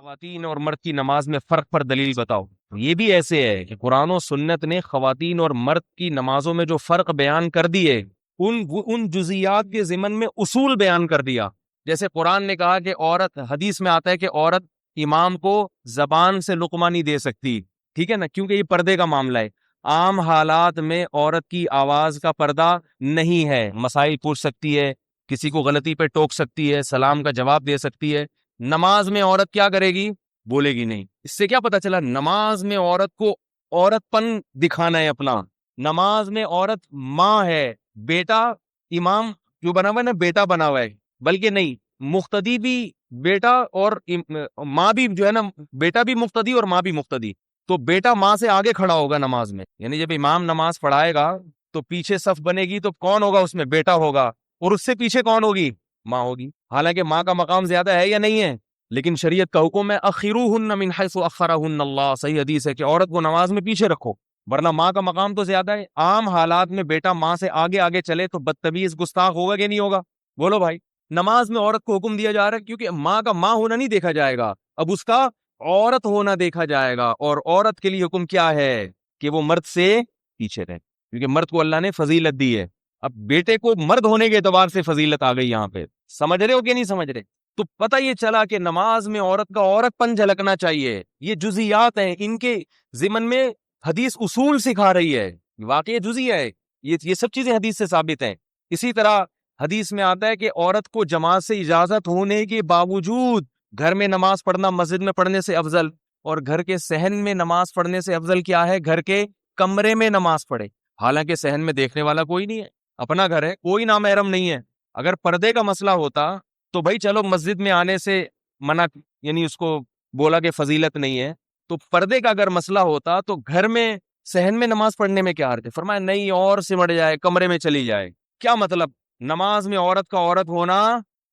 خواتین اور مرد کی نماز میں فرق پر دلیل بتاؤ۔ یہ بھی ایسے ہے کہ قرآن و سنت نے خواتین اور مرد کی نمازوں میں جو فرق بیان کر دیے ان جزیات کے ضمن میں اصول بیان کر دیا۔ جیسے قرآن نے کہا کہ عورت، حدیث میں آتا ہے کہ عورت امام کو زبان سے لقمہ نہیں دے سکتی، ٹھیک ہے نا، کیونکہ یہ پردے کا معاملہ ہے۔ عام حالات میں عورت کی آواز کا پردہ نہیں ہے، مسائل پوچھ سکتی ہے، کسی کو غلطی پہ ٹوک سکتی ہے، سلام کا جواب دے سکتی ہے۔ نماز میں عورت کیا کرے گی؟ بولے گی نہیں۔ اس سے کیا پتا چلا؟ نماز میں عورت کو عورت پن دکھانا ہے اپنا۔ نماز میں عورت ماں ہے، بیٹا امام جو بنا ہوا ہے نا، بیٹا بنا ہوا ہے، بلکہ نہیں، مقتدی بھی بیٹا اور ماں بھی جو ہے نا، بیٹا بھی مقتدی اور ماں بھی مقتدی۔ تو بیٹا ماں سے آگے کھڑا ہوگا نماز میں، یعنی جب امام نماز پڑھائے گا تو پیچھے صف بنے گی تو کون ہوگا؟ اس میں بیٹا ہوگا، اور اس سے پیچھے کون ہوگی؟ ماں ہوگی۔ حالانکہ ماں کا مقام زیادہ ہے یا نہیں ہے؟ لیکن شریعت کا حکم ہے اخروہن من حیث اخرہن اللہ، صحیح حدیث ہے کہ عورت کو نماز میں پیچھے رکھو، ورنہ ماں کا مقام تو زیادہ ہے۔ عام حالات میں بیٹا ماں سے آگے آگے چلے تو بدتمیز گستاخ ہوگا کہ نہیں ہوگا؟ بولو بھائی۔ نماز میں عورت کو حکم دیا جا رہا ہے کیونکہ ماں کا ماں ہونا نہیں دیکھا جائے گا، اب اس کا عورت ہونا دیکھا جائے گا۔ اور عورت کے لیے حکم کیا ہے؟ کہ وہ مرد سے پیچھے رہے، کیونکہ مرد کو اللہ نے فضیلت دی ہے۔ اب بیٹے کو مرد ہونے کے اعتبار سے فضیلت آ گئی یہاں پہ، سمجھ رہے ہو کہ نہیں سمجھ رہے؟ تو پتہ یہ چلا کہ نماز میں عورت کا عورت پن جھلکنا چاہیے۔ یہ جزیات ہیں، ان کے ضمن میں حدیث اصول سکھا رہی ہے، واقعی جزیہ ہے، یہ سب چیزیں حدیث سے ثابت ہیں۔ اسی طرح حدیث میں آتا ہے کہ عورت کو جماعت سے اجازت ہونے کے باوجود گھر میں نماز پڑھنا مسجد میں پڑھنے سے افضل، اور گھر کے صحن میں نماز پڑھنے سے افضل کیا ہے؟ گھر کے کمرے میں نماز پڑھے۔ حالانکہ صحن میں دیکھنے والا کوئی نہیں ہے، اپنا گھر ہے، کوئی نامحرم نہیں ہے۔ اگر پردے کا مسئلہ ہوتا تو بھائی چلو مسجد میں آنے سے منع، یعنی اس کو بولا کہ فضیلت نہیں ہے۔ تو پردے کا اگر مسئلہ ہوتا تو گھر میں صحن میں نماز پڑھنے میں کیا حرج ہے؟ فرمایا نہیں، اور سمٹ جائے، کمرے میں چلی جائے۔ کیا مطلب؟ نماز میں عورت کا عورت ہونا،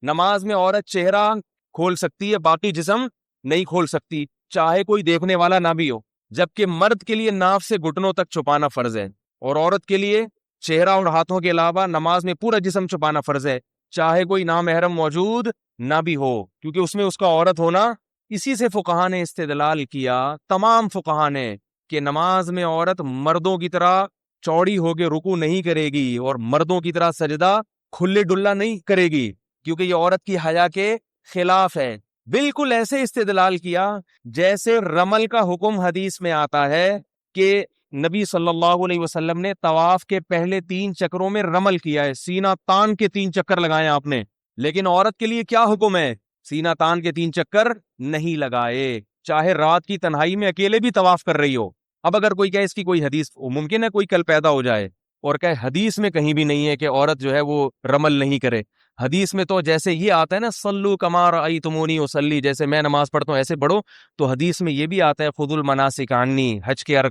نماز میں عورت چہرہ کھول سکتی ہے، باقی جسم نہیں کھول سکتی، چاہے کوئی دیکھنے والا نہ بھی ہو۔ جبکہ مرد کے لیے ناف سے گھٹنوں تک چھپانا فرض ہے، اور عورت کے لیے چہرہ اور ہاتھوں کے علاوہ نماز میں پورا جسم چھپانا فرض ہے، چاہے کوئی نامحرم موجود نہ بھی ہو، کیونکہ اس میں اس کا عورت ہونا۔ اسی سے فقہا نے استدلال کیا، تمام فقہا نے، کہ نماز میں عورت مردوں کی طرح چوڑی ہو کے رکوع نہیں کرے گی، اور مردوں کی طرح سجدہ کھلے ڈلا نہیں کرے گی، کیونکہ یہ عورت کی حیا کے خلاف ہے۔ بالکل ایسے استدلال کیا جیسے رمل کا حکم حدیث میں آتا ہے کہ نبی صلی اللہ علیہ وسلم نے طواف کے پہلے 3 چکروں میں رمل کیا ہے، سینہ تان کے 3 چکر لگائے آپ نے، لیکن عورت کے لیے کیا حکم ہے؟ سینہ تان کے 3 چکر نہیں لگائے، چاہے رات کی تنہائی میں اکیلے بھی طواف کر رہی ہو۔ اب اگر کوئی کہے اس کی کوئی حدیث، ممکن ہے کوئی کل پیدا ہو جائے اور کہے حدیث میں کہیں بھی نہیں ہے کہ عورت جو ہے وہ رمل نہیں کرے۔ حدیث میں تو جیسے یہ آتا ہے نا، صلو کما رأیتمونی اصلی، جیسے میں نماز پڑھتا ہوں ایسے پڑھو، تو حدیث میں یہ بھی آتا ہے خذوا المناسک عنی، حج کے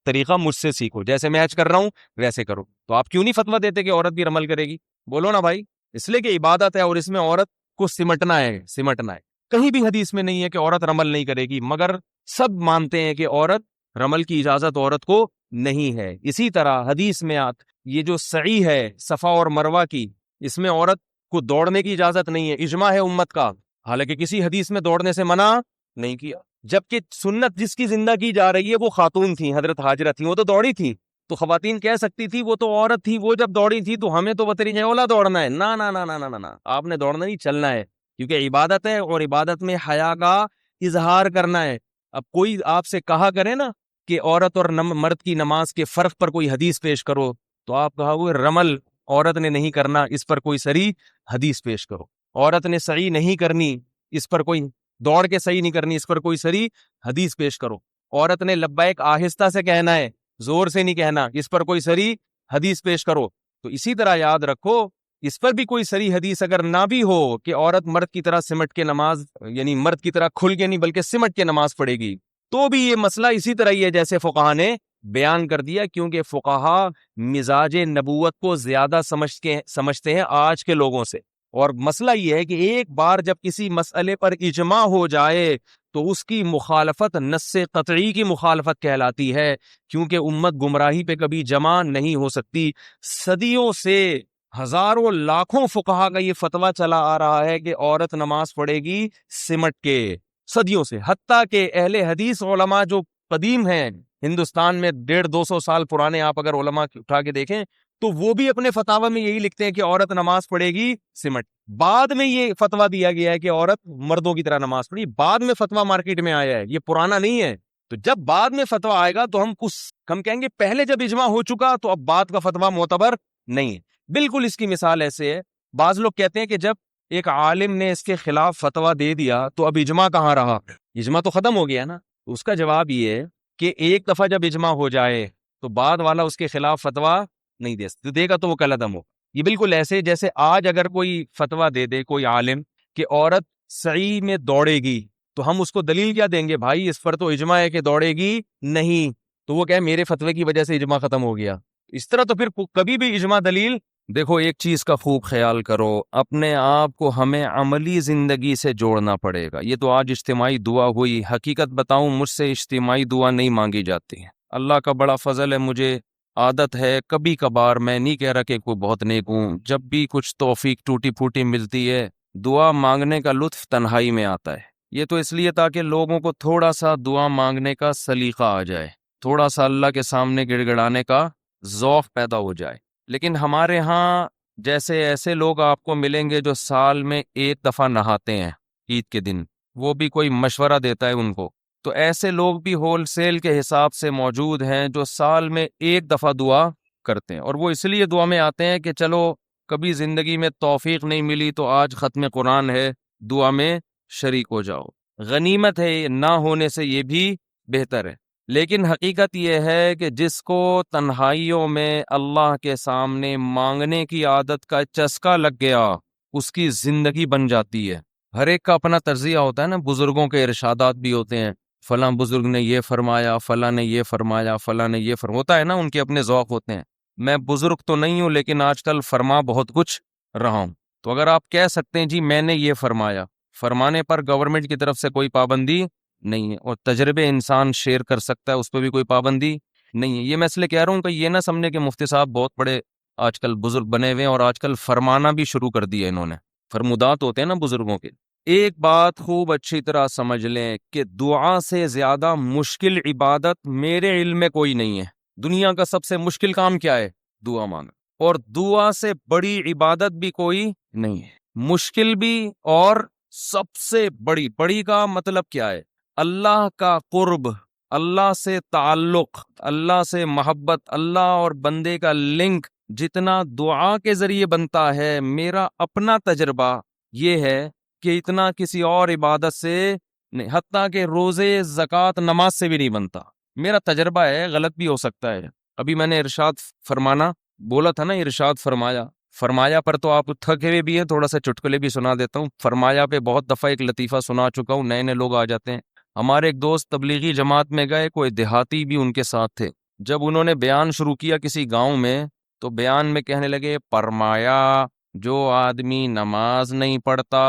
طریقہ مجھ سے سیکھو، جیسے میں حج کر رہا ہوں ویسے کرو۔ تو آپ کیوں نہیں فتویٰ دیتے کہ عورت بھی رمل کرے گی؟ بولو نا بھائی۔ اس لیے کہ عبادت ہے اور اس میں عورت کو سمٹنا ہے۔ کہیں بھی حدیث میں نہیں ہے کہ عورت رمل نہیں کرے گی، مگر سب مانتے ہیں کہ عورت رمل کی اجازت عورت کو نہیں ہے۔ اسی طرح حدیث میں یہ جو سعی ہے صفا اور مروہ کی، اس میں عورت کو دوڑنے کی اجازت نہیں ہے، اجماع ہے امت کا، حالانکہ کسی حدیث میں دوڑنے سے منع نہیں کیا۔ جبکہ سنت جس کی زندہ کی جا رہی ہے وہ خاتون تھیں، حضرت ہاجرہ تھیں، وہ تو دوڑی تھیں، تو خواتین کہہ سکتی تھی وہ تو عورت تھی، وہ جب دوڑی تھی تو ہمیں تو بطریق اولا دوڑنا ہے۔ نہ نہ نہ نہ نہ نہ، آپ نے دوڑنا نہیں، چلنا ہے، کیونکہ عبادت ہے اور عبادت میں حیا کا اظہار کرنا ہے۔ اب کوئی آپ سے کہا کرے نا کہ عورت اور مرد کی نماز کے فرق پر کوئی حدیث پیش کرو، تو آپ کہا وہ رمل عورت نے نہیں کرنا، اس پر کوئی صریح حدیث پیش کرو۔ عورت نے صحیح نہیں کرنی، اس پر کوئی دوڑ کے صحیح نہیں کرنی، اس پر کوئی صریح حدیث پیش کرو۔ عورت نے لبیک آہستہ سے کہنا ہے، زور سے نہیں کہنا، اس پر کوئی صریح حدیث پیش کرو۔ تو اسی طرح یاد رکھو، اس پر بھی کوئی صریح حدیث اگر نہ بھی ہو کہ عورت مرد کی طرح سمٹ کے نماز، یعنی مرد کی طرح کھل کے نہیں بلکہ سمٹ کے نماز پڑھے گی، تو بھی یہ مسئلہ اسی طرح ہی ہے جیسے فقہا نے بیان کر دیا، کیونکہ فقہا مزاج نبوت کو زیادہ سمجھتے ہیں آج کے لوگوں سے۔ اور مسئلہ یہ ہے کہ ایک بار جب کسی مسئلے پر اجماع ہو جائے تو اس کی مخالفت نص قطعی کی مخالفت کہلاتی ہے، کیونکہ امت گمراہی پہ کبھی جمع نہیں ہو سکتی۔ صدیوں سے ہزاروں لاکھوں فقہا کا یہ فتویٰ چلا آ رہا ہے کہ عورت نماز پڑھے گی سمٹ کے، صدیوں سے، حتیٰ کہ اہل حدیث علماء جو قدیم ہیں ہندوستان میں 150-200 سال پرانے، آپ اگر علماء اٹھا کے دیکھیں تو وہ بھی اپنے فتاوی میں یہی لکھتے ہیں کہ عورت نماز پڑھے گی سمٹ۔ بعد میں یہ فتویٰ دیا گیا ہے کہ عورت مردوں کی طرح نماز پڑھی، بعد میں فتویٰ مارکیٹ میں آیا ہے، یہ پرانا نہیں ہے۔ تو جب بعد میں فتویٰ آئے گا تو ہم کہیں گے پہلے جب اجماع ہو چکا تو اب بعد کا فتویٰ معتبر نہیں ہے۔ بالکل اس کی مثال ایسے ہے، بعض لوگ کہتے ہیں کہ جب ایک عالم نے اس کے خلاف فتویٰ دے دیا تو اب اجماع کہاں رہا، اجماع تو ختم ہو گیا نا۔ تو اس کا جواب یہ ہے کہ ایک دفعہ جب اجماع ہو جائے تو بعد والا اس کے خلاف فتویٰ نہیں دے گا تو وہ کل عدم ہو۔ یہ بالکل ایسے جیسے آج اگر کوئی فتویٰ دے دے کوئی عالم کہ عورت سعی میں دوڑے گی تو ہم اس کو دلیل کیا دیں گے؟ بھائی اس پر تو اجماع ہے کہ دوڑے گی نہیں، تو وہ کہے میرے فتوے کی وجہ سے اجماع ختم ہو گیا۔ اس طرح تو پھر کبھی بھی اجماع دلیل۔ دیکھو ایک چیز کا خوب خیال کرو، اپنے آپ کو ہمیں عملی زندگی سے جوڑنا پڑے گا۔ یہ تو آج اجتماعی دعا ہوئی، حقیقت بتاؤں مجھ سے اجتماعی دعا نہیں مانگی جاتی ہے۔ اللہ کا بڑا فضل ہے، مجھے عادت ہے کبھی کبھار، میں نہیں کہہ رہا کہ کوئی بہت نیک ہوں، جب بھی کچھ توفیق ٹوٹی پھوٹی ملتی ہے دعا مانگنے کا لطف تنہائی میں آتا ہے۔ یہ تو اس لیے تاکہ لوگوں کو تھوڑا سا دعا مانگنے کا سلیقہ آ جائے، تھوڑا سا اللہ کے سامنے گڑ گڑانے کا ذوق پیدا ہو جائے۔ لیکن ہمارے ہاں جیسے ایسے لوگ آپ کو ملیں گے جو سال میں ایک دفعہ نہاتے ہیں عید کے دن، وہ بھی کوئی مشورہ دیتا ہے ان کو، تو ایسے لوگ بھی ہول سیل کے حساب سے موجود ہیں جو سال میں ایک دفعہ دعا کرتے ہیں، اور وہ اس لیے دعا میں آتے ہیں کہ چلو کبھی زندگی میں توفیق نہیں ملی تو آج ختم قرآن ہے، دعا میں شریک ہو جاؤ۔ غنیمت ہے، نہ ہونے سے یہ بھی بہتر ہے۔ لیکن حقیقت یہ ہے کہ جس کو تنہائیوں میں اللہ کے سامنے مانگنے کی عادت کا چسکا لگ گیا اس کی زندگی بن جاتی ہے۔ ہر ایک کا اپنا تجزیہ ہوتا ہے نا، بزرگوں کے ارشادات بھی ہوتے ہیں، فلاں بزرگ نے یہ فرمایا، فلاں نے یہ فرمایا، فلاں نے یہ ہوتا ہے نا، ان کے اپنے ذوق ہوتے ہیں۔ میں بزرگ تو نہیں ہوں لیکن آج کل فرما بہت کچھ رہا ہوں، تو اگر آپ کہہ سکتے ہیں جی میں نے یہ فرمایا، فرمانے پر گورنمنٹ کی طرف سے کوئی پابندی نہیں ہے، اور تجربے انسان شیئر کر سکتا ہے، اس پہ بھی کوئی پابندی نہیں ہے۔ یہ میں اس لیے کہہ رہا ہوں کہ یہ نہ سمجھے کہ مفتی صاحب بہت بڑے آج کل بزرگ بنے ہوئے ہیں اور آج کل فرمانا بھی شروع کر دیا انہوں نے، فرمودات ہوتے ہیں نا بزرگوں کے۔ ایک بات خوب اچھی طرح سمجھ لیں کہ دعا سے زیادہ مشکل عبادت میرے علم میں کوئی نہیں ہے۔ دنیا کا سب سے مشکل کام کیا ہے؟ دعا مانگنا، اور دعا سے بڑی عبادت بھی کوئی نہیں ہے، مشکل بھی اور سب سے بڑی کا مطلب کیا ہے؟ اللہ کا قرب، اللہ سے تعلق، اللہ سے محبت، اللہ اور بندے کا لنک جتنا دعا کے ذریعے بنتا ہے، میرا اپنا تجربہ یہ ہے کہ اتنا کسی اور عبادت سے نہیں، حتیٰ کہ روزے، زکوٰۃ، نماز سے بھی نہیں بنتا۔ میرا تجربہ ہے، غلط بھی ہو سکتا ہے۔ ابھی میں نے ارشاد فرمانا بولا تھا نا، ارشاد فرمایا پر تو آپ تھکے ہوئے بھی ہیں، تھوڑا سا چٹکلے بھی سنا دیتا ہوں۔ فرمایا پہ بہت دفعہ ایک لطیفہ سنا چکا ہوں، نئے لوگ آ جاتے ہیں۔ ہمارے ایک دوست تبلیغی جماعت میں گئے، کوئی دیہاتی بھی ان کے ساتھ تھے۔ جب انہوں نے بیان شروع کیا کسی گاؤں میں تو بیان میں کہنے لگے، فرمایا جو آدمی نماز نہیں پڑھتا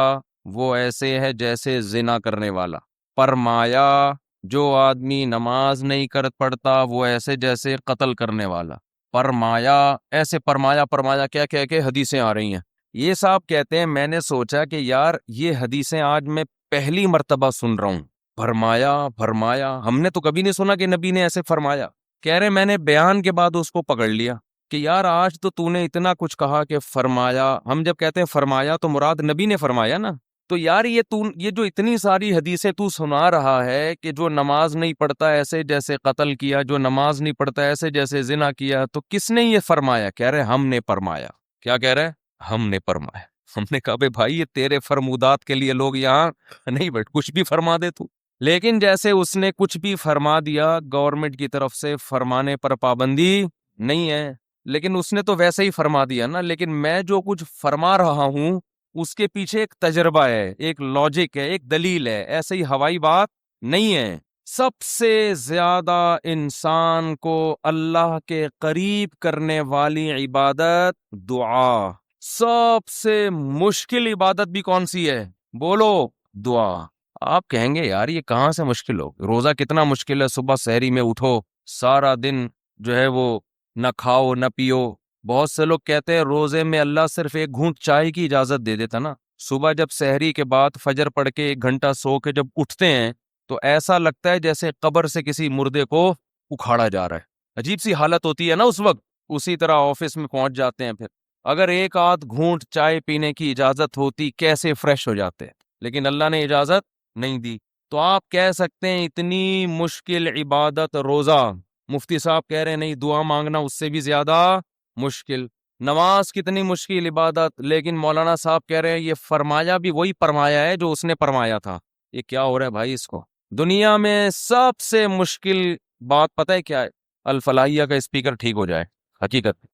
وہ ایسے ہے جیسے زنا کرنے والا، فرمایا جو آدمی نماز نہیں پڑھتا وہ ایسے جیسے قتل کرنے والا، فرمایا ایسے فرمایا کیا کہہ کے حدیثیں آ رہی ہیں۔ یہ صاحب کہتے ہیں میں نے سوچا کہ یار یہ حدیثیں آج میں پہلی مرتبہ سن رہا ہوں، فرمایا ہم نے تو کبھی نہیں سنا کہ نبی نے ایسے فرمایا۔ کہہ رہے میں نے بیان کے بعد اس کو پکڑ لیا کہ یار آج تو نے اتنا کچھ کہا کہ فرمایا، ہم جب کہتے ہیں فرمایا تو مراد نبی نے فرمایا نا، تو یار یہ جو اتنی ساری حدیثیں تو سنا رہا ہے کہ جو نماز نہیں پڑھتا ایسے جیسے قتل کیا، جو نماز نہیں پڑھتا ایسے جیسے زنا کیا، تو کس نے یہ فرمایا؟ کہہ رہے ہم نے فرمایا۔ کیا کہہ رہے؟ ہم نے فرمایا۔ ہم نے کہا بے بھائی یہ تیرے فرمودات کے لیے لوگ یہاں نہیں بیٹھ، کچھ بھی فرما دے تو۔ لیکن جیسے اس نے کچھ بھی فرما دیا، گورنمنٹ کی طرف سے فرمانے پر پابندی نہیں ہے، لیکن اس نے تو ویسے ہی فرما دیا نا۔ لیکن میں جو کچھ فرما رہا ہوں اس کے پیچھے ایک تجربہ ہے، ایک لاجک ہے، ایک دلیل ہے، ایسے ہی ہوائی بات نہیں ہے۔ سب سے زیادہ انسان کو اللہ کے قریب کرنے والی عبادت دعا، سب سے مشکل عبادت بھی کون سی ہے؟ بولو، دعا۔ آپ کہیں گے یار یہ کہاں سے مشکل ہو، روزہ کتنا مشکل ہے، صبح سحری میں اٹھو، سارا دن جو ہے وہ نہ کھاؤ نہ پیو۔ بہت سے لوگ کہتے ہیں روزے میں اللہ صرف ایک گھونٹ چائے کی اجازت دے دیتا نا، صبح جب سحری کے بعد فجر پڑھ کے 1 گھنٹہ سو کے جب اٹھتے ہیں تو ایسا لگتا ہے جیسے قبر سے کسی مردے کو اکھاڑا جا رہا ہے، عجیب سی حالت ہوتی ہے نا اس وقت. اسی طرح آفس میں پہنچ جاتے ہیں، پھر اگر ایک آدھ گھونٹ چائے پینے کی اجازت ہوتی کیسے فریش ہو جاتے ہیں، لیکن اللہ نے اجازت نہیں دی. تو آپ کہہ سکتے ہیں اتنی مشکل عبادت روزہ، مفتی صاحب کہہ رہے ہیں نہیں، دعا مانگنا اس سے بھی زیادہ مشکل. نماز کتنی مشکل عبادت، لیکن مولانا صاحب کہہ رہے ہیں یہ فرمایا بھی وہی فرمایا ہے جو اس نے فرمایا تھا. یہ کیا ہو رہا ہے بھائی؟ اس کو دنیا میں سب سے مشکل بات پتہ ہے کیا ہے؟ الفلاحیہ کا اسپیکر ٹھیک ہو جائے، حقیقت.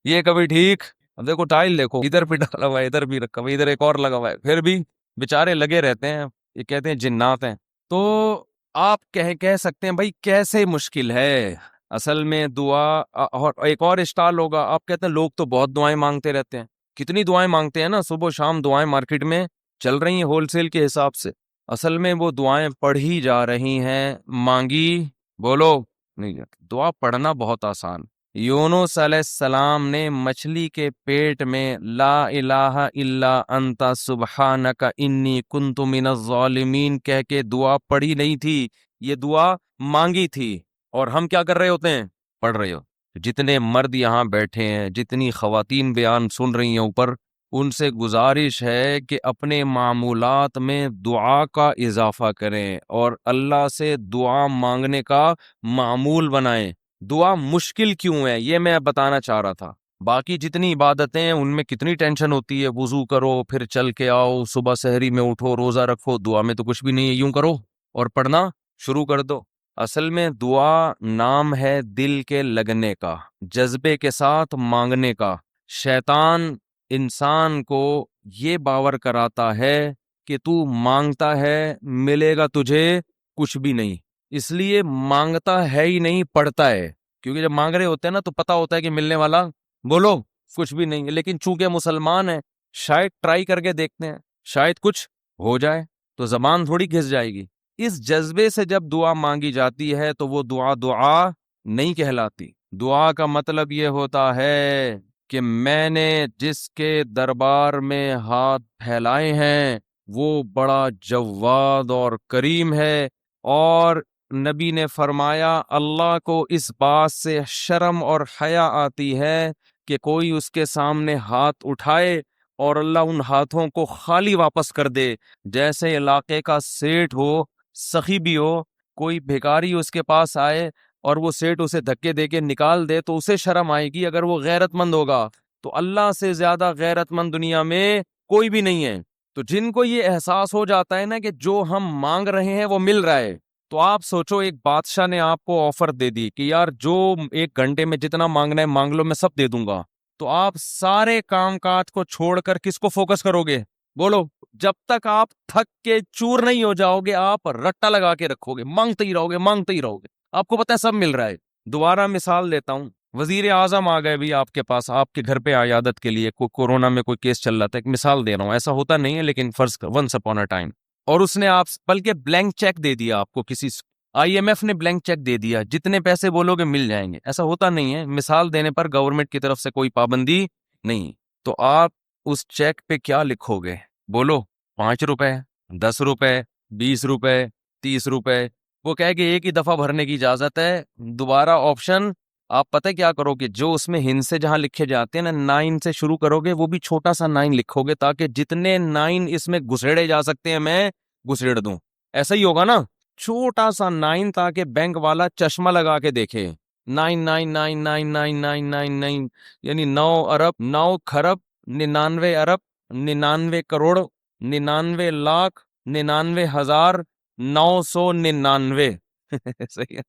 یہ کبھی ٹھیک، اب دیکھو ٹائل دیکھو، ادھر بھی ڈالا ہوا ہے، ادھر بھی رکھا ہوا ہے، ادھر ایک اور لگا ہوا ہے، پھر بھی بےچارے لگے رہتے ہیں. یہ کہتے ہیں جنات ہیں. تو آپ کہہ سکتے ہیں بھائی کیسے مشکل ہے. اصل میں دعا اور ایک اور اسٹال ہوگا. آپ کہتے ہیں لوگ تو بہت دعائیں مانگتے رہتے ہیں. کتنی دعائیں مانگتے ہیں نا، صبح و شام دعائیں مارکیٹ میں چل رہی ہیں ہول سیل کے حساب سے. اصل میں وہ دعائیں پڑھی جا رہی ہیں، مانگی بولو نہیں جاتی. دعا پڑھنا بہت آسان. یونس علیہ السلام نے مچھلی کے پیٹ میں لا الہ الا انت سبحانک انی کنت من الظالمین کہہ کے دعا پڑھی نہیں تھی، یہ دعا مانگی تھی. اور ہم کیا کر رہے ہوتے ہیں؟ پڑھ رہے ہو. جتنے مرد یہاں بیٹھے ہیں، جتنی خواتین بیان سن رہی ہیں اوپر، ان سے گزارش ہے کہ اپنے معمولات میں دعا کا اضافہ کریں اور اللہ سے دعا مانگنے کا معمول بنائیں. دعا مشکل کیوں ہے یہ میں بتانا چاہ رہا تھا. باقی جتنی عبادتیں ہیں ان میں کتنی ٹینشن ہوتی ہے، وضو کرو، پھر چل کے آؤ، صبح سحری میں اٹھو، روزہ رکھو. دعا میں تو کچھ بھی نہیں ہے، یوں کرو اور پڑھنا شروع کر دو. اصل میں دعا نام ہے دل کے لگنے کا، جذبے کے ساتھ مانگنے کا. شیطان انسان کو یہ باور کراتا ہے کہ تو مانگتا ہے ملے گا تجھے کچھ بھی نہیں، اس لیے مانگتا ہے ہی نہیں، پڑھتا ہے. کیونکہ جب مانگ رہے ہوتے ہیں نا تو پتا ہوتا ہے کہ ملنے والا بولو کچھ بھی نہیں. لیکن چونکہ مسلمان ہیں، شاید ٹرائی کر کے دیکھتے ہیں، شاید کچھ ہو جائے، تو زبان تھوڑی گھس جائے گی. اس جذبے سے جب دعا مانگی جاتی ہے تو وہ دعا نہیں کہلاتی. دعا کا مطلب یہ ہوتا ہے کہ میں نے جس کے دربار میں ہاتھ پھیلائے ہیں وہ بڑا جواد اور کریم ہے. اور نبی نے فرمایا اللہ کو اس بات سے شرم اور حیا آتی ہے کہ کوئی اس کے سامنے ہاتھ اٹھائے اور اللہ ان ہاتھوں کو خالی واپس کر دے. جیسے علاقے کا سیٹھ ہو، سخی بھی ہو، کوئی بھیکاری اس کے پاس آئے اور وہ سیٹھ اسے دھکے دے کے نکال دے تو اسے شرم آئے گی اگر وہ غیرت مند ہوگا. تو اللہ سے زیادہ غیرت مند دنیا میں کوئی بھی نہیں ہے. تو جن کو یہ احساس ہو جاتا ہے نا کہ جو ہم مانگ رہے ہیں وہ مل رہا ہے، تو آپ سوچو ایک بادشاہ نے آپ کو آفر دے دی کہ یار جو 1 گھنٹے میں جتنا مانگنا ہے مانگ لو، میں سب دے دوں گا. تو آپ سارے کام کاج کو چھوڑ کر کس کو فوکس کرو گے؟ بولو. جب تک آپ تھک کے چور نہیں ہو جاؤ گے آپ رٹا لگا کے رکھو گے، مانگتے ہی رہو گے، مانگتے ہی رہو گے. آپ کو پتہ ہے سب مل رہا ہے. دوبارہ مثال دیتا ہوں. وزیر اعظم آ گئے بھی آپ کے پاس، آپ کے گھر پہ عیادت کے لیے، کورونا میں کوئی کیس چل رہا تھا، ایک مثال دے رہا ہوں، ایسا ہوتا نہیں ہے لیکن فرض ونس اپون اے ٹائم. اور اس نے آپ بلکہ بلینک چیک دے دیا آپ کو، کسی IMF نے بلینک چیک دے دیا، جتنے پیسے بولو گے مل جائیں گے. ایسا ہوتا نہیں ہے، مثال دینے پر گورنمنٹ کی طرف سے کوئی پابندی نہیں. تو آپ اس چیک پہ کیا لکھو گے؟ بولو. 5 روپے، 10 روپے، 20 روپے، 30 روپے. وہ کہے کہ ایک ہی دفعہ بھرنے کی اجازت ہے. دوبارہ آپشن آپ پتہ کیا کرو گے؟ جو اس میں ہند سے جہاں لکھے جاتے ہیں نا 9 سے شروع کرو گے، وہ بھی چھوٹا سا 9 لکھو گے تاکہ جتنے 9 اس میں گھسیڑے جا سکتے ہیں میں گھسیڑ دوں. ایسا ہی ہوگا نا، چھوٹا سا 9 تاکہ بینک والا چشمہ لگا کے دیکھے. 9 یعنی 9 ارب 9 کھرب 99 ارب 99 کروڑ 99 لاکھ 99,999. صحیح ہے؟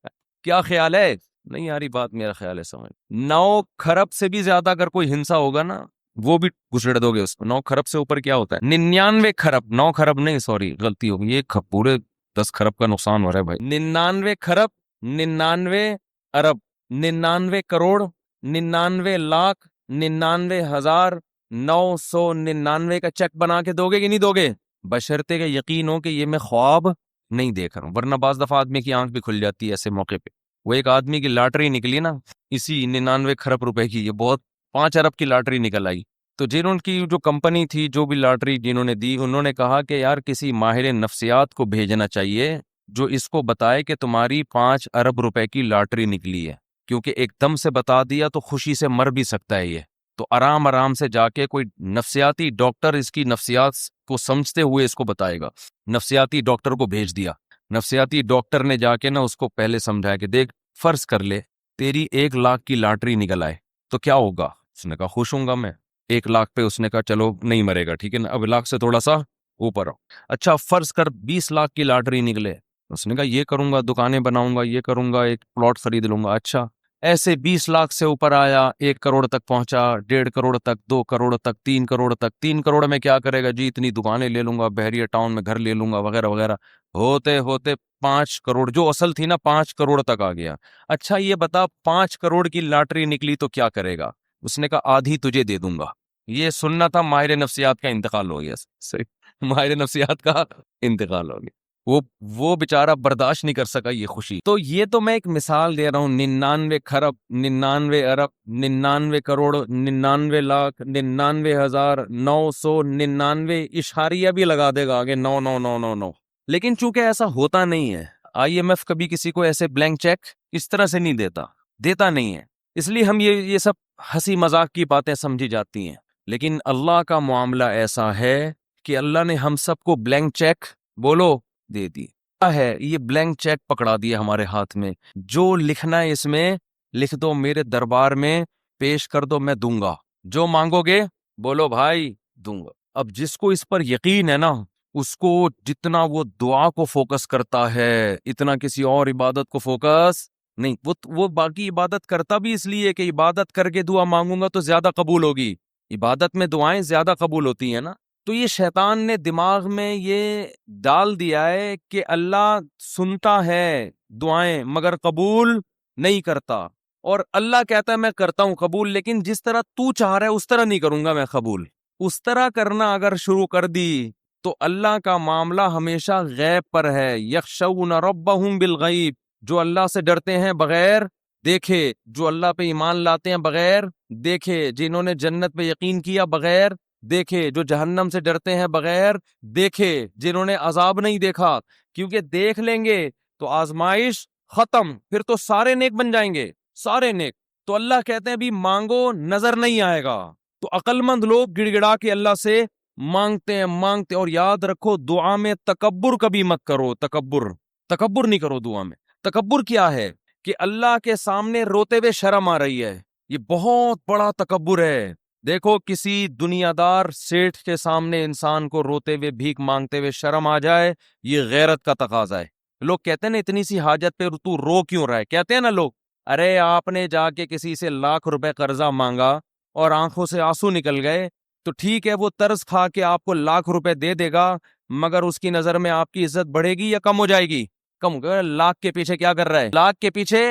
کیا خیال ہے؟ نہیں یاری بات، میرا خیال ہے سمجھ. 9 کھرب سے بھی زیادہ اگر کوئی ہنسا ہوگا نا وہ بھی گھسڑ دو گے اس کو. 9 کھرب سے اوپر کیا ہوتا ہے؟ 99 کھرب. 9 کھرب نہیں، سوری غلطی ہوگی، یہ پورے 10 کھرب کا نقصان ہو رہا ہے بھائی. 99 کھرب 99 ارب 99 کروڑ 99 لاکھ 99,999 کا چیک بنا کے دو گے کہ نہیں دو گے؟ بشرطے کا یقین ہو کہ یہ میں خواب نہیں دیکھ رہا ہوں. ورنہ بعض دفعہ آدمی کی آنکھ بھی کھل جاتی ہے ایسے موقع پہ. وہ ایک آدمی کی لاٹری نکلی نا اسی 99 کھرب روپے کی، یہ بہت 5 ارب کی لاٹری نکل آئی. تو جنہوں کی جو کمپنی تھی جو بھی لاٹری جنہوں نے دی انہوں نے کہا کہ یار کسی ماہر نفسیات کو بھیجنا چاہیے جو اس کو بتائے کہ تمہاری 5 ارب روپے کی لاٹری نکلی ہے، کیونکہ ایک دم سے بتا دیا تو خوشی سے مر بھی سکتا ہے یہ، تو آرام آرام سے جا کے کوئی نفسیاتی ڈاکٹر اس کی نفسیات کو سمجھتے ہوئے اس کو بتائے گا۔ نفسیاتی ڈاکٹر کو بھیج دیا، نفسیاتی ڈاکٹر نے جا کے نا اس کو پہلے سمجھایا کہ دیکھ فرض کر لے تیری 1 لاکھ کی لاٹری نکل آئے تو کیا ہوگا؟ اس نے کہا خوش ہوں گا میں۔ 1 لاکھ پہ اس نے کہا چلو نہیں مرے گا، ٹھیک ہے نا، اب لاکھ سے تھوڑا سا اوپر ہو۔ اچھا فرض کر 20 لاکھ کی لاٹری نکلے، اس نے کہا یہ کروں گا، دکانیں بناؤں گا، یہ کروں گا، ایک پلاٹ خرید لوں گا۔ اچھا ایسے 20 لاکھ سے اوپر آیا، 1 کروڑ تک پہنچا، 1.5 کروڑ تک، 2 کروڑ تک، 3 کروڑ تک۔ 3 کروڑ میں کیا کرے گا جی؟ اتنی دکانیں لے لوں گا، بحریہ ٹاؤن میں گھر لے لوں گا وغیرہ وغیرہ۔ ہوتے ہوتے 5 کروڑ جو اصل تھی نا 5 کروڑ تک آ گیا۔ اچھا یہ بتا 5 کروڑ کی لاٹری نکلی تو کیا کرے گا؟ اس نے کہا آدھی تجھے دے دوں گا۔ یہ سننا تھا ماہر نفسیات کا انتقال ہو گیا، صحیح ماہر نفسیات کا انتقال ہو گیا، وہ بیچارہ برداشت نہیں کر سکا یہ خوشی۔ تو یہ تو میں ایک مثال دے رہا ہوں، 99 کھرب، 99 ارب، 99 کروڑ، 99 لاکھ، 99 ہزار، 999 اشاریہ بھی لگا دے گا آگے، 9999۔ لیکن چونکہ ایسا ہوتا نہیں ہے، آئی ایم ایف کبھی کسی کو ایسے بلینک چیک اس طرح سے نہیں دیتا نہیں ہے، اس لیے ہم یہ سب ہنسی مذاق کی باتیں سمجھی جاتی ہیں۔ لیکن اللہ کا معاملہ ایسا ہے کہ اللہ نے ہم سب کو بلینک چیک بولو دے دی ہے، یہ بلینک چیک پکڑا دیا ہمارے ہاتھ میں، جو لکھنا ہے اس میں لکھ دو، میرے دربار میں پیش کر دو، میں دوں گا، جو مانگو گے بولو بھائی دوں گا۔ اب جس کو اس پر یقین ہے نا، اس کو جتنا وہ دعا کو فوکس کرتا ہے اتنا کسی اور عبادت کو فوکس نہیں، وہ باقی عبادت کرتا بھی اس لیے کہ عبادت کر کے دعا مانگوں گا تو زیادہ قبول ہوگی، عبادت میں دعائیں زیادہ قبول ہوتی ہیں نا۔ تو یہ شیطان نے دماغ میں یہ ڈال دیا ہے کہ اللہ سنتا ہے دعائیں مگر قبول نہیں کرتا، اور اللہ کہتا ہے میں کرتا ہوں قبول، لیکن جس طرح تو چاہ رہا ہے اس طرح نہیں کروں گا میں قبول۔ اس طرح کرنا اگر شروع کر دی تو اللہ کا معاملہ ہمیشہ غیب پر ہے، یخشون ربہم بالغیب، جو اللہ سے ڈرتے ہیں بغیر دیکھے، جو اللہ پہ ایمان لاتے ہیں بغیر دیکھے، جنہوں نے جنت پہ یقین کیا بغیر دیکھے، جو جہنم سے ڈرتے ہیں بغیر دیکھے، جنہوں نے عذاب نہیں دیکھا، کیونکہ دیکھ لیں گے تو آزمائش ختم، پھر تو سارے نیک بن جائیں گے، سارے نیک۔ تو اللہ کہتے ہیں بھی مانگو نظر نہیں آئے گا، تو عقل مند لوگ گڑ گڑا کے اللہ سے مانگتے ہیں، اور یاد رکھو دعا میں تکبر کبھی مت کرو، تکبر نہیں کرو دعا میں۔ تکبر کیا ہے؟ کہ اللہ کے سامنے روتے ہوئے شرم آ رہی ہے، یہ بہت بڑا تکبر ہے۔ دیکھو کسی دنیا دار سیٹھ کے سامنے انسان کو روتے ہوئے بھیک مانگتے ہوئے شرم آ جائے، یہ غیرت کا تقاضا ہے۔ لوگ کہتے ہیں نا اتنی سی حاجت پہ تو رو کیوں رہا ہے، کہتے ہیں نا لوگ، ارے آپ نے جا کے کسی سے 1,00,000 قرضہ مانگا اور آنکھوں سے آنسو نکل گئے تو ٹھیک ہے وہ طرز کھا کے آپ کو 1,00,000 دے دے گا، مگر اس کی نظر میں آپ کی عزت بڑھے گی یا کم ہو جائے گی؟ کم ہو گیا۔ 1,00,000 کے پیچھے کیا کر رہا ہے؟ 1,00,000 کے پیچھے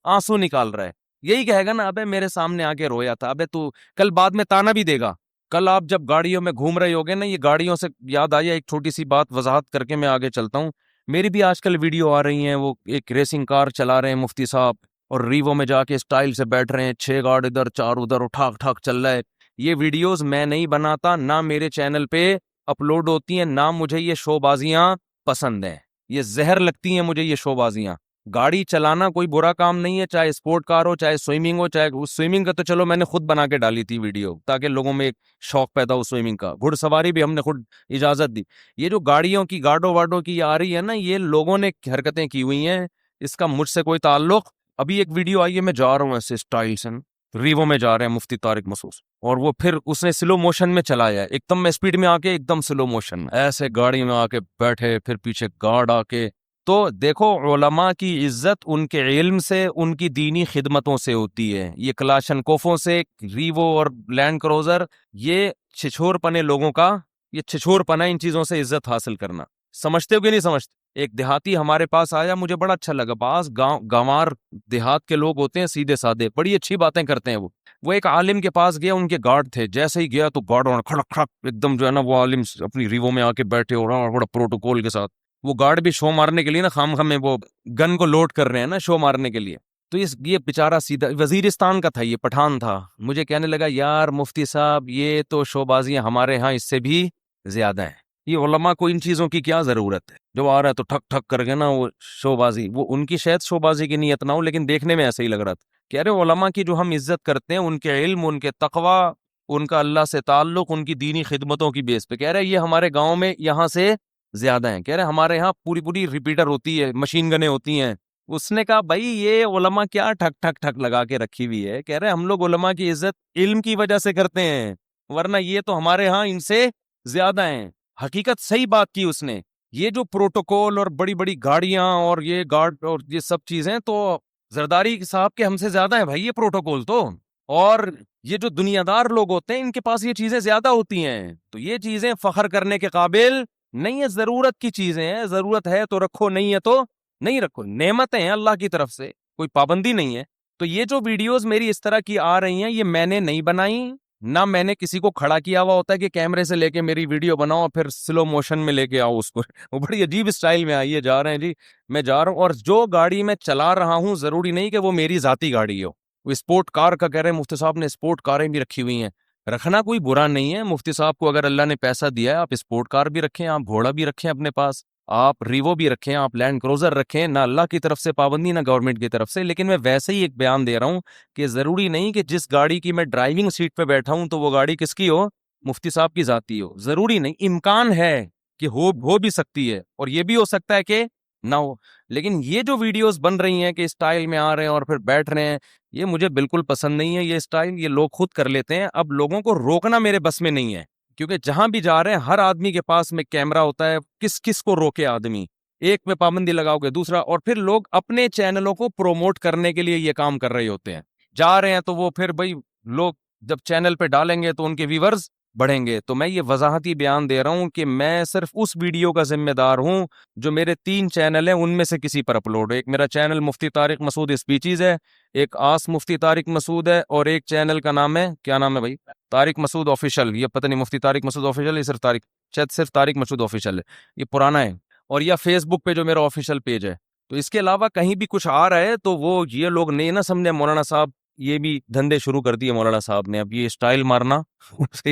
آنسو نکال رہا ہے، یہی کہے گا نا ابے میرے سامنے آ کے رویا تھا، ابے تو کل بعد میں تانا بھی دے گا۔ کل آپ جب گاڑیوں میں گھوم رہے ہوگے نا، یہ گاڑیوں سے یاد آئی ایک چھوٹی سی بات وضاحت کر کے میں آگے چلتا ہوں۔ میری بھی آج کل ویڈیو آ رہی ہیں، وہ ایک ریسنگ کار چلا رہے ہیں مفتی صاحب، اور ریوو میں جا کے سٹائل سے بیٹھ رہے ہیں، 6 گارڈ ادھر 4 ادھر، اٹھاک ٹھاک چل رہا ہے۔ یہ ویڈیوز میں نہیں بناتا، نہ میرے چینل پہ اپلوڈ ہوتی ہیں، نہ مجھے یہ شو بازیاں پسند ہیں، یہ زہر لگتی ہیں مجھے یہ شو بازیاں۔ گاڑی چلانا کوئی برا کام نہیں ہے، چاہے اسپورٹ کار ہو، چاہے سوئمنگ ہو، چاہے سوئمنگ کا تو چلو میں نے خود بنا کے ڈالی تھی ویڈیو تاکہ لوگوں میں ایک شوق پیدا ہو سوئمنگ کا، گھڑ سواری بھی ہم نے خود اجازت دی۔ یہ جو گاڑیوں کی گاڑوں واڈوں کی آ رہی ہے نا، یہ لوگوں نے حرکتیں کی ہوئی ہیں، اس کا مجھ سے کوئی تعلق۔ ابھی ایک ویڈیو آئی ہے، میں جا رہا ہوں ایسے سٹائل سے، ریوو میں جا رہے ہیں مفتی طارق مسعود، اور وہ پھر اس نے سلو موشن میں چلایا ہے، ایک دم میں اسپیڈ میں آ کے ایک دم سلو موشن ایسے گاڑی میں آ کے بیٹھے، پھر پیچھے گارڈ آ کے۔ تو دیکھو علماء کی عزت ان کے علم سے، ان کی دینی خدمتوں سے ہوتی ہے۔ یہ کلاشن کوفوں سے، ریوو اور لینڈ کروزر، یہ چھچور پنے لوگوں کا، یہ چھچور پنا ان چیزوں سے عزت حاصل کرنا۔ سمجھتے ہو کہ نہیں سمجھتے؟ ایک دیہاتی ہمارے پاس آیا، مجھے بڑا اچھا لگا، بعض گاوار دیہات کے لوگ ہوتے ہیں سیدھے سادے، بڑی اچھی باتیں کرتے ہیں۔ وہ ایک عالم کے پاس گیا، ان کے گارڈ تھے، جیسے ہی گیا تو گارڈ کھڑک کھڑک ایک دم جو ہے نا، وہ عالم اپنی ریوو میں آ کے بیٹھے اور بڑا پروٹوکول کے ساتھ، وہ گارڈ بھی شو مارنے کے لیے نا، خام میں وہ گن کو لوڈ کر رہے ہیں نا شو مارنے کے لیے، تو یہ بیچارہ سیدھا وزیرستان کا تھا، یہ پٹھان تھا، مجھے کہنے لگا یار مفتی صاحب یہ تو شو بازیاں ہمارے ہاں اس سے بھی زیادہ ہیں، یہ علماء کو ان چیزوں کی کیا ضرورت ہے، جو آ رہا ہے تو ٹھک ٹھک کر کے نا وہ شو بازی، وہ ان کی شاید شو بازی کی نیت نہ ہو لیکن دیکھنے میں ایسے ہی لگ رہا تھا۔ کہہ رہے علماء کی جو ہم عزت کرتے ہیں ان کے علم، ان کے تقوی، ان کا اللہ سے تعلق، ان کی دینی خدمتوں کی بیس پہ، کہہ رہے یہ ہمارے گاؤں میں یہاں سے زیادہ ہیں، کہہ رہے ہمارے یہاں پوری پوری ریپیٹر ہوتی ہے، مشین گنیں ہوتی ہیں۔ اس نے کہا بھائی یہ علماء کیا ٹھک ٹھک ٹھک لگا کے رکھی ہوئی ہے، کہہ رہے ہم لوگ علماء کی عزت علم کی وجہ سے کرتے ہیں، ورنہ یہ تو ہمارے ہاں ان سے زیادہ ہیں۔ حقیقت صحیح بات کی اس نے، یہ جو پروٹوکول اور بڑی بڑی گاڑیاں اور یہ گارڈ اور یہ سب چیزیں تو زرداری صاحب کے ہم سے زیادہ ہیں بھائی، یہ پروٹوکول تو، اور یہ جو دنیا دار لوگ ہوتے ہیں ان کے پاس یہ چیزیں زیادہ ہوتی ہیں، تو یہ چیزیں فخر کرنے کے قابل نہیں ہے، ضرورت کی چیزیں ہیں، ضرورت ہے تو رکھو، نہیں ہے تو نہیں رکھو، نعمتیں ہیں اللہ کی طرف سے، کوئی پابندی نہیں ہے۔ تو یہ جو ویڈیوز میری اس طرح کی آ رہی ہیں یہ میں نے نہیں بنائی، نہ میں نے کسی کو کھڑا کیا ہوا ہوتا ہے کہ کیمرے سے لے کے میری ویڈیو بناؤ اور پھر سلو موشن میں لے کے آؤ اس کو، وہ بڑی عجیب اسٹائل میں آئیے جا رہے ہیں جی، میں جا رہا ہوں اور جو گاڑی میں چلا رہا ہوں ضروری نہیں کہ وہ میری ذاتی گاڑی ہو، وہ اسپورٹ کار کا کہہ رہے ہیں مفتی صاحب نے اسپورٹ کاریں بھی رکھی ہوئی ہیں، رکھنا کوئی برا نہیں ہے، مفتی صاحب کو اگر اللہ نے پیسہ دیا ہے آپ اسپورٹ کار بھی رکھیں، آپ گھوڑا بھی رکھیں اپنے پاس، آپ ریوو بھی رکھیں، آپ لینڈ کروزر رکھیں، نہ اللہ کی طرف سے پابندی نہ گورنمنٹ کی طرف سے، لیکن میں ویسے ہی ایک بیان دے رہا ہوں کہ ضروری نہیں کہ جس گاڑی کی میں ڈرائیونگ سیٹ پہ بیٹھا ہوں تو وہ گاڑی کس کی ہو، مفتی صاحب کی ذاتی ہو، ضروری نہیں، امکان ہے کہ ہو بھی سکتی ہے اور یہ بھی ہو سکتا ہے کہ نہ ہو، لیکن یہ جو ویڈیوز بن رہی ہیں کہ اسٹائل میں آ رہے ہیں اور پھر بیٹھ رہے ہیں، یہ مجھے بالکل پسند نہیں ہے، یہ اسٹائل یہ لوگ خود کر لیتے ہیں، اب لوگوں کو روکنا میرے بس میں نہیں ہے، کیونکہ جہاں بھی جا رہے ہیں ہر آدمی کے پاس میں کیمرہ ہوتا ہے، کس کس کو روکے آدمی، ایک میں پابندی لگاؤ گے دوسرا، اور پھر لوگ اپنے چینلوں کو پروموٹ کرنے کے لیے یہ کام کر رہے ہوتے ہیں، جا رہے ہیں تو وہ پھر بھائی لوگ جب چینل پہ ڈالیں گے تو ان کے ویورز بڑھیں گے، تو میں یہ وضاحتی بیان دے رہا ہوں کہ میں صرف اس ویڈیو کا ذمہ دار ہوں جو میرے 3 چینل ہیں ان میں سے کسی پر اپلوڈ ہے، ایک میرا چینل مفتی طارق مسعود اسپیچیز ہے، ایک آس مفتی طارق مسعود ہے، اور ایک چینل کا نام ہے، کیا نام ہے بھائی، طارق مسعود آفیشل، یہ پتہ نہیں مفتی طارق مسعود آفیشل، یہ صرف طارق مسعود آفیشل ہے، یہ پرانا ہے، اور یا فیس بک پہ جو میرا آفیشل پیج ہے، تو اس کے علاوہ کہیں بھی کچھ آ رہا ہے تو وہ یہ لوگ نہیں نہ سمجھے مولانا صاحب یہ بھی دھندے شروع کر دیے مولانا صاحب نے، اب یہ اسٹائل مارنا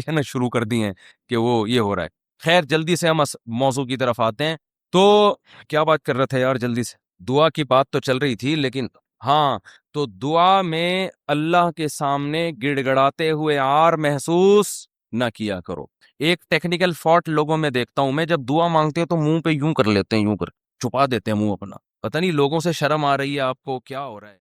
نا شروع کر دی ہیں کہ وہ یہ ہو رہا ہے۔ خیر جلدی سے ہم موضوع کی طرف آتے ہیں، تو کیا بات کر رہے تھے یار، جلدی سے دعا کی بات تو چل رہی تھی، لیکن ہاں تو دعا میں اللہ کے سامنے گڑ گڑاتے ہوئے آر محسوس نہ کیا کرو۔ ایک ٹیکنیکل فالٹ لوگوں میں دیکھتا ہوں میں، جب دعا مانگتے ہیں تو منہ پہ یوں کر لیتے ہیں، یوں کر چھپا دیتے ہیں منہ اپنا، پتہ نہیں لوگوں سے شرم آ رہی ہے آپ کو، کیا ہو رہا ہے۔